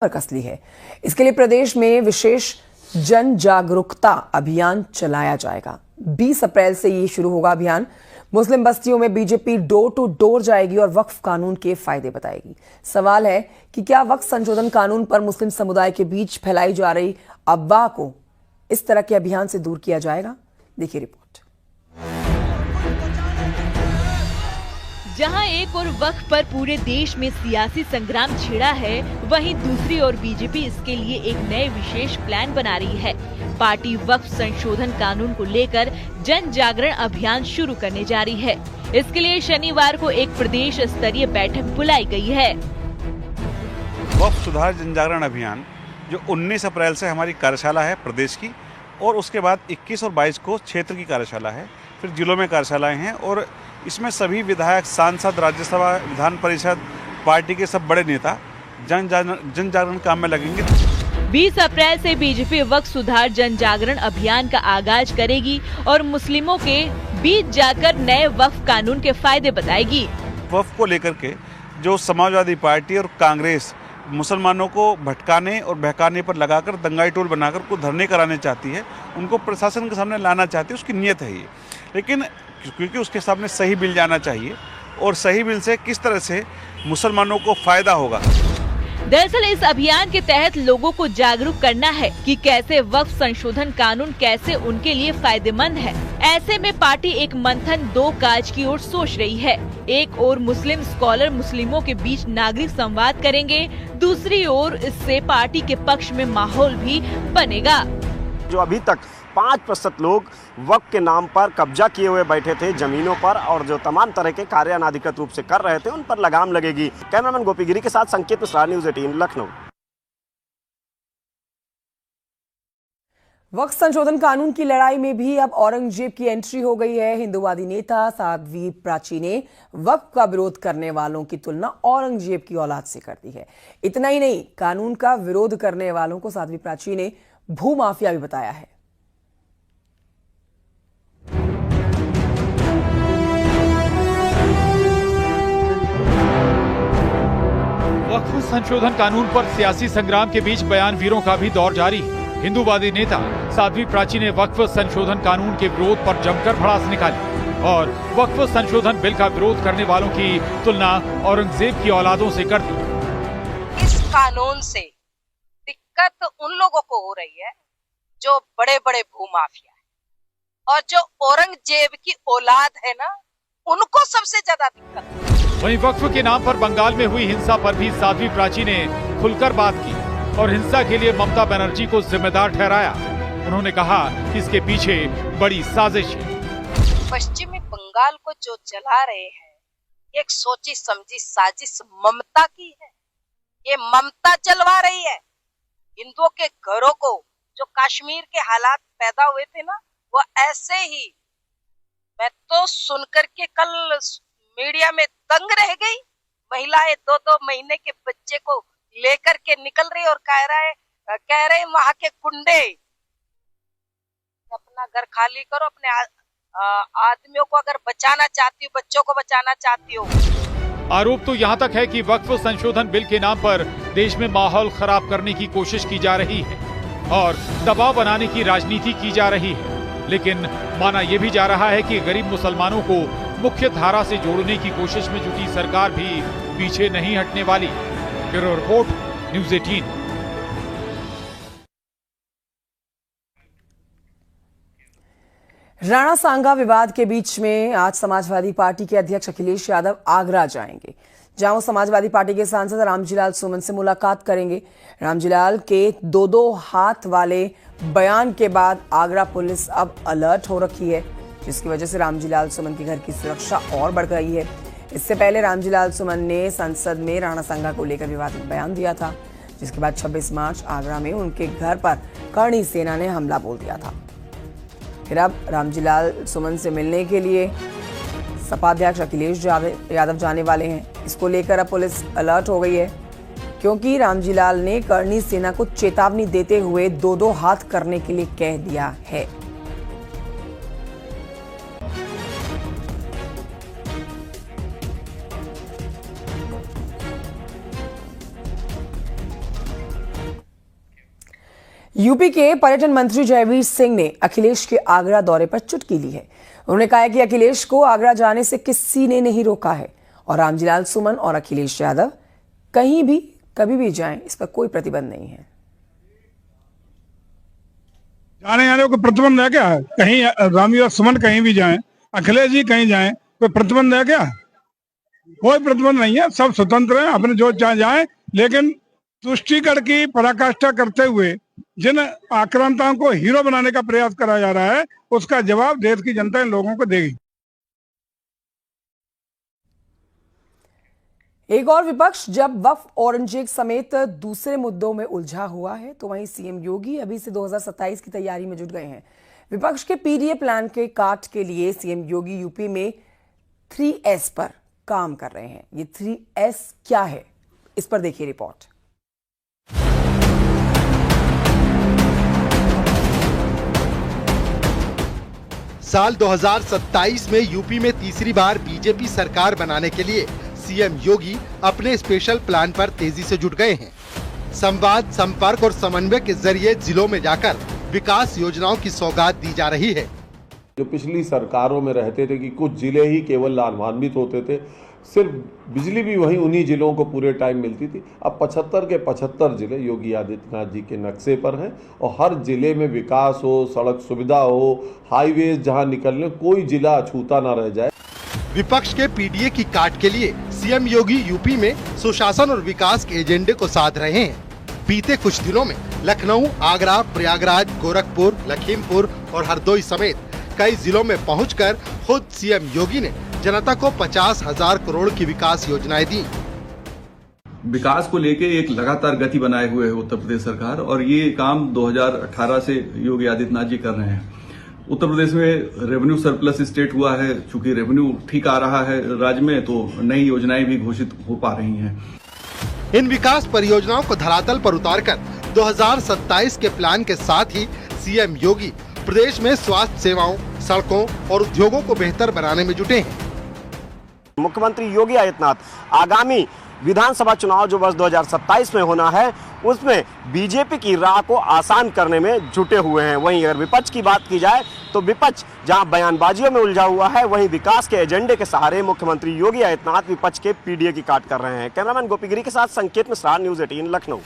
पर कस ली है। इसके लिए प्रदेश में विशेष जन जागरूकता अभियान चलाया जाएगा। 20 अप्रैल से ये शुरू होगा अभियान। मुस्लिम बस्तियों में बीजेपी डोर टू डोर जाएगी और वक्फ कानून के फायदे बताएगी। सवाल है कि क्या वक्फ संशोधन कानून पर मुस्लिम समुदाय के बीच फैलाई जा रही अफवाह को इस तरह के अभियान से दूर किया जाएगा? देखिए रिपोर्ट। जहां एक और वक्फ पर पूरे देश में सियासी संग्राम छिड़ा है, वहीं दूसरी ओर बीजेपी इसके लिए एक नए विशेष प्लान बना रही है। पार्टी वक्फ संशोधन कानून को लेकर जन जागरण अभियान शुरू करने जा रही है। इसके लिए शनिवार को एक प्रदेश स्तरीय बैठक बुलाई गई है। वक्फ सुधार जन जागरण अभियान जो 19 अप्रैल से हमारी कार्यशाला है प्रदेश की, और उसके बाद 21 और 22 को क्षेत्र की कार्यशाला है, फिर जिलों में कार्यशालाएं हैं, और इसमें सभी विधायक, सांसद, राज्यसभा, विधान परिषद, पार्टी के सब बड़े नेता जन जागरण काम में लगेंगे। 20 अप्रैल से बीजेपी वक्फ सुधार जन जागरण अभियान का आगाज करेगी और मुस्लिमों के बीच जाकर नए वक्फ कानून के फायदे बताएगी। वक्फ को लेकर के जो समाजवादी पार्टी और कांग्रेस मुसलमानों को भटकाने और बहकाने पर लगाकर दंगाई टोल बनाकर को धरने कराने चाहती है, उनको प्रशासन के सामने लाना चाहती है, उसकी नीयत है ये। लेकिन क्योंकि उसके सामने सही बिल जाना चाहिए, और सही बिल से किस तरह से मुसलमानों को फायदा होगा। दरअसल इस अभियान के तहत लोगों को जागरूक करना है कि कैसे वक्फ संशोधन कानून कैसे उनके लिए फायदेमंद है। ऐसे में पार्टी एक मंथन दो काज की ओर सोच रही है। एक ओर मुस्लिम स्कॉलर मुस्लिमों के बीच नागरिक संवाद करेंगे, दूसरी ओर इससे पार्टी के पक्ष में माहौल भी बनेगा। जो अभी तक 5% लोग वक्फ के नाम पर कब्जा किए हुए बैठे थे जमीनों पर, और जो तमाम तरह के कार्य अनाधिकृत रूप से कर रहे थे, उन पर लगाम लगेगी। कैमरामैन गोपी गिरी के साथ संकेत मिश्रा, न्यूज़ 18 लखनऊ। वक्फ संशोधन कानून की लड़ाई में भी अब औरंगजेब की एंट्री हो गई है। हिंदुवादी नेता साध्वी प्राची ने वक्फ का विरोध करने वालों की तुलना औरंगजेब की औलाद से कर दी है। इतना ही नहीं, कानून का विरोध करने वालों को साध्वी प्राची ने भूमाफिया भी बताया है। वक्फ संशोधन कानून पर सियासी संग्राम के बीच बयानवीरों का भी दौर जारी है। हिंदूवादी नेता साध्वी प्राची ने वक्फ संशोधन कानून के विरोध पर जमकर भड़ास निकाली और वक्फ संशोधन बिल का विरोध करने वालों की तुलना औरंगजेब की औलादों से कर दी। इस कानून से दिक्कत उन लोगों को हो रही है जो बड़े बड़े भूमाफिया है, और जो औरंगजेब की औलाद है ना, उनको सबसे ज्यादा दिक्कत। वहीं वक्फ के नाम पर बंगाल में हुई हिंसा पर भी साध्वी प्राची ने खुलकर बात की और हिंसा के लिए ममता बनर्जी को जिम्मेदार ठहराया। उन्होंने कहा कि इसके पीछे बड़ी साजिश है। पश्चिमी बंगाल को जो जला रहे हैं, एक सोची समझी साजिश ममता की है। ये ममता जलवा रही है हिंदुओं के घरों को। जो कश्मीर के हालात पैदा हुए थे ना, वो ऐसे ही। मैं तो सुनकर के कल मीडिया में दंग रह गई। महिलाएं 2-2 महीने के बच्चे को लेकर के निकल रही और कह रहे वहां के गुंडे, अपना घर खाली करो, अपने आदमियों को अगर बचाना चाहती हो, बच्चों को बचाना चाहती हो। आरोप तो यहाँ तक है कि वक्फ संशोधन बिल के नाम पर देश में माहौल खराब करने की कोशिश की जा रही है और दबाव बनाने की राजनीति की जा रही है। लेकिन माना यह भी जा रहा है कि गरीब मुसलमानों को मुख्य धारा से जोड़ने की कोशिश में जुटी सरकार भी पीछे नहीं हटने वाली। Bureau report, news 18। राणा सांगा विवाद के बीच में आज समाजवादी पार्टी के अध्यक्ष अखिलेश यादव आगरा जाएंगे, जहां वो समाजवादी पार्टी के सांसद रामजीलाल सुमन से मुलाकात करेंगे। रामजीलाल के 2-2 हाथ वाले बयान के बाद आगरा पुलिस अब अलर्ट हो रखी है, जिसकी वजह से रामजीलाल सुमन के घर की सुरक्षा और बढ़ गई है। इससे पहले रामजीलाल सुमन ने संसद में राणा सांगा को लेकर विवादित बयान दिया था, जिसके बाद 26 मार्च आगरा में उनके घर पर करणी सेना ने हमला बोल दिया था। फिर अब रामजीलाल सुमन से मिलने के लिए सपा अध्यक्ष अखिलेश यादव जाने वाले हैं। इसको लेकर अब पुलिस अलर्ट हो गई है, क्योंकि रामजीलाल ने करणी सेना को चेतावनी देते हुए 2-2 हाथ करने के लिए कह दिया है। यूपी के पर्यटन मंत्री जयवीर सिंह ने अखिलेश के आगरा दौरे पर चुटकी ली है। उन्होंने कहा है कि अखिलेश को आगरा जाने से किसी ने नहीं रोका है और रामजीलाल सुमन और अखिलेश यादव कहीं भी कभी भी जाएं, इस पर कोई प्रतिबंध नहीं है। जाने आने को प्रतिबंध है क्या? कहीं रामजीलाल सुमन कहीं भी जाएं, अखिलेश जी कहीं जाएं, कोई प्रतिबंध है क्या? कोई प्रतिबंध नहीं है, सब स्वतंत्र हैं, अपने जो चाहे जाएं। लेकिन तुष्टिकरण की पराकाष्ठा करते हुए जिन आक्रांताओं को हीरो बनाने का प्रयास करा जा रहा है, उसका जवाब देश की जनता इन लोगों को देगी। एक और विपक्ष जब वक्फ औरंगजेब समेत दूसरे मुद्दों में उलझा हुआ है, तो वहीं सीएम योगी अभी से 2027 की तैयारी में जुट गए हैं। विपक्ष के पीडीए प्लान के काट के लिए सीएम योगी यूपी में 3S पर काम कर रहे हैं। ये 3S क्या है, इस पर देखिए रिपोर्ट। साल 2027 में यूपी में तीसरी बार बीजेपी सरकार बनाने के लिए सीएम योगी अपने स्पेशल प्लान पर तेजी से जुट गए हैं। संवाद, संपर्क और समन्वय के जरिए जिलों में जाकर विकास योजनाओं की सौगात दी जा रही है। जो पिछली सरकारों में रहते थे कि कुछ जिले ही केवल लाभान्वित होते थे, सिर्फ बिजली भी वहीं उन्हीं जिलों को पूरे टाइम मिलती थी। अब 75 के 75 जिले योगी आदित्यनाथ जी के नक्शे पर हैं और हर जिले में विकास हो, सड़क सुविधा हो, हाईवेज जहां निकलने, कोई जिला अछूता ना रह जाए। विपक्ष के पीडीए की काट के लिए सीएम योगी यूपी में सुशासन और विकास के एजेंडे को साध रहे हैं। बीते कुछ दिनों में लखनऊ, आगरा, प्रयागराज, गोरखपुर, लखीमपुर और हरदोई समेत कई जिलों में पहुंचकर खुद सीएम योगी ने जनता को 50,000 करोड़ की विकास योजनाएं दी। विकास को लेके एक लगातार गति बनाए हुए है उत्तर प्रदेश सरकार, और ये काम 2018 से योगी आदित्यनाथ जी कर रहे हैं। उत्तर प्रदेश में रेवेन्यू सरप्लस स्टेट हुआ है, चूंकि रेवेन्यू ठीक आ रहा है राज्य में, तो नई योजनाएं भी घोषित हो पा रही हैं। इन विकास परियोजनाओं को धरातल पर उतारकर 2027 के प्लान के साथ ही सीएम योगी प्रदेश में स्वास्थ्य सेवाओं, सड़कों और उद्योगों को बेहतर बनाने में जुटे हैं। मुख्यमंत्री योगी आदित्यनाथ आगामी विधानसभा चुनाव जो वर्ष 2027 में होना है, उसमें बीजेपी की राह को आसान करने में जुटे हुए हैं। वहीं अगर विपक्ष की बात की जाए तो विपक्ष जहां बयानबाजियों में उलझा हुआ है, वहीं विकास के एजेंडे के सहारे मुख्यमंत्री योगी आदित्यनाथ विपक्ष के पीडीए की काट कर रहे हैं। कैमरामैन गोपीगिरी के साथ संकेत मिश्रा, न्यूज़ 18 लखनऊ।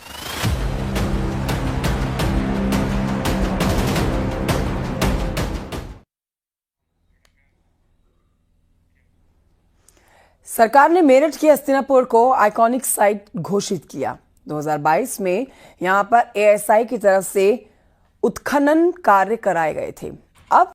सरकार ने मेरठ के हस्तिनापुर को आइकॉनिक साइट घोषित किया। 2022 में यहां पर एएसआई की तरफ से उत्खनन कार्य कराए गए थे। अब